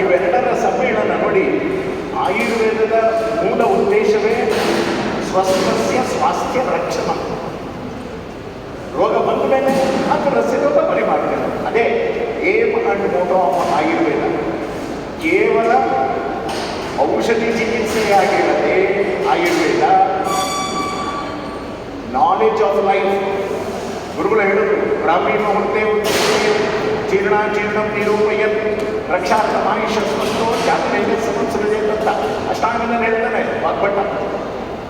ಇವೆರಡರ ಸಮ್ಮೇಳನ ನೋಡಿ. ಆಯುರ್ವೇದದ ಮೂಲ ಉದ್ದೇಶವೇ ಸ್ವಸ್ಥಸ್ಯ ಸ್ವಾಸ್ಥ್ಯ ರಕ್ಷಣ. ರೋಗ ಬಂದ ಮೇಲೆ ಅದರ ರೋಗ ಪರಿಮಾರ್ಜನೆ. ಅದೇ aim and motto of Ayurveda. ಕೇವಲ ಔಷಧಿ ಚಿಕಿತ್ಸೆಯಾಗಿರದೆ ಆಯುರ್ವೇದ ನಾಲೆಜ್ ಆಫ್ ಲೈಫ್. ಗುರುಗಳು ಹೇಳಿದ್ರು, ಬ್ರಾಹ್ಮೀಣ ಹೊರತೆ ಜೀರ್ಣಂ ನಿರೂಪಯನ್ ರಕ್ಷಾರ್ಥಮಾಯುಷ ಸ್ವಸ್ಥೋ ಜಾತಕ ಸಂಸೃಜೆ ಅಂತ ಅಷ್ಟಾಂಗನ ಹೇಳ್ತಾನೆ ವಾಗ್ಭಟ.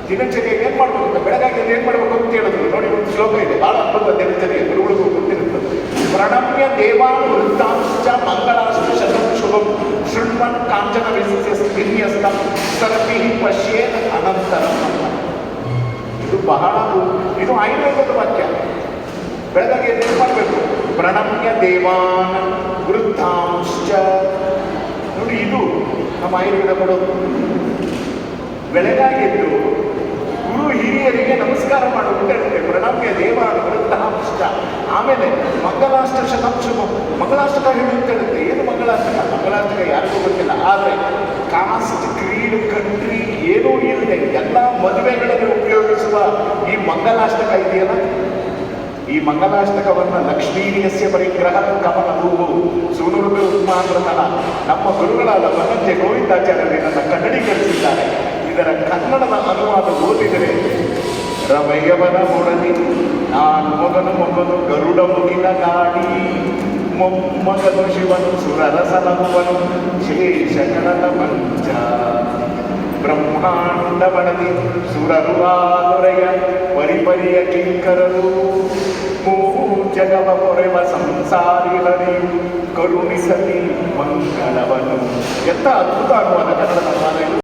ದಿನಚರ್ಯ ಏನ್ ಮಾಡ್ಬೇಕು ಅಂತ, ಬೆಳಗಾಗಿ ಏನ್ ಮಾಡ್ಬೇಕು ಅಂತ ಹೇಳಿದ್ರು ನೋಡಿ. ಒಂದು ಶ್ಲೋಕ ಇದೆ, ಬಹಳ ಅದ್ಭುತ ದಿನಚರ್ಯ, ಗುರುಗಳಿಗೂ ಗೊತ್ತಿರುತ್ತದೆ. ಪ್ರಣಮ್ಯ ದೇವಾನ್ ವೃತ್ತಾಂಶ ಮಂಗಳಾಸ್ತು ಶತಂ ಶುಭಂ ಶೃಣ್ವನ್ ಕಾಂಚನ ವಿನ್ಯಸ್ತಂ ಸರ್ಪಿ ಪಶ್ಯೇತ್ ಅನಂತರಂ. ಇದು ಬಹಳ, ಇದು ಆಯುರ್ವೇದದ ವಾಕ್ಯ. ಬೆಳಗಾಗಿ ಏನ್ ಮಾಡಬೇಕು? ಪ್ರಣಮ್ಯ ದೇವಾನ್ ವೃತ್ತಾಂಶ. ನೋಡಿ, ಇದು ನಮ್ಮ ಆಯುರ್ವೇದ ಕೊಡೋದು. ಬೆಳಗಾಗಿದ್ದು ಗುರು ಹಿರಿಯರಿಗೆ ನಮಸ್ಕಾರ ಮಾಡುತ್ತೆ. ಪ್ರಣಮ್ಯ ದೇವಾನ್ ವೃತ್ತಾಂಶ. ಆಮೇಲೆ ಮಂಗಲಾಷ್ಟ ಶತಂ ಶುಭಂ. ಮಂಗಳಾಷ್ಟಕ ಹೇಳುತ್ತೆ. ಏನು ಮಂಗಳಾಷ್ಟಕ? ಮಂಗಳಾಷ್ಟಕ ಯಾರಿಗೂ ಗೊತ್ತಿಲ್ಲ. ಆದರೆ ಕಾಸ್ಟ್, ಕ್ರೀಡ್, ಕಂಟ್ರಿ ಏನೂ ಇಲ್ಲದೆ ಎಲ್ಲ ಮದುವೆಗಳಲ್ಲಿ ಉಪಯೋಗಿಸುವ ಈ ಮಂಗಲಾಷ್ಟಕ ಇದೆಯಲ್ಲ, ಈ ಮಂಗಲಾಷ್ಟಕವನ್ನು ಲಕ್ಷ್ಮೀಯಸ್ಯ ಪರಿಗ್ರಹ ಕಮಲಭೂವು ಸೂನುರ್ಭಿ ಉತ್ಮಾಂದ್ರತಃ ನಮ್ಮ ಗುರುಗಳಾದ ವನಂಜೆ ಗೋವಿಂದಾಚಾರ್ಯರು ಇದನ್ನು ಕನ್ನಡೀಕರಿಸಿದ್ದಾರೆ. ಇದರ ಕನ್ನಡದ ಅನುವಾದ ಓದಿದರೆ, ರಮಯ್ಯವನ ಮೊಡಲಿ ನಾನು ಮೊಗನು ಗರುಡ ಮುಗಿನ ಗಾಡಿ ಮೊಮ್ಮಗನು ಶಿವನು ಸುರರಸನಗುವನು ಶೇಷಗಣನ ಮಂಚ ಬ್ರಹ್ಮಾಂಡ ಬಣದಿ ಸುರರು ಆಲೊರೆಯ ಪರಿಪರಿಯ ಕಿಂಕರರು ಜಗವ ಪೊರೆವ ಸಂಸಾರಿ ಹರಿಯು ಕರುಣಿಸಲಿ ಮಂಗಳವನು. ಎಂತ ಅದ್ಭುತ ಅನುವಾದ ಕನ್ನಡದ ಅನುವಾದ ಇದು.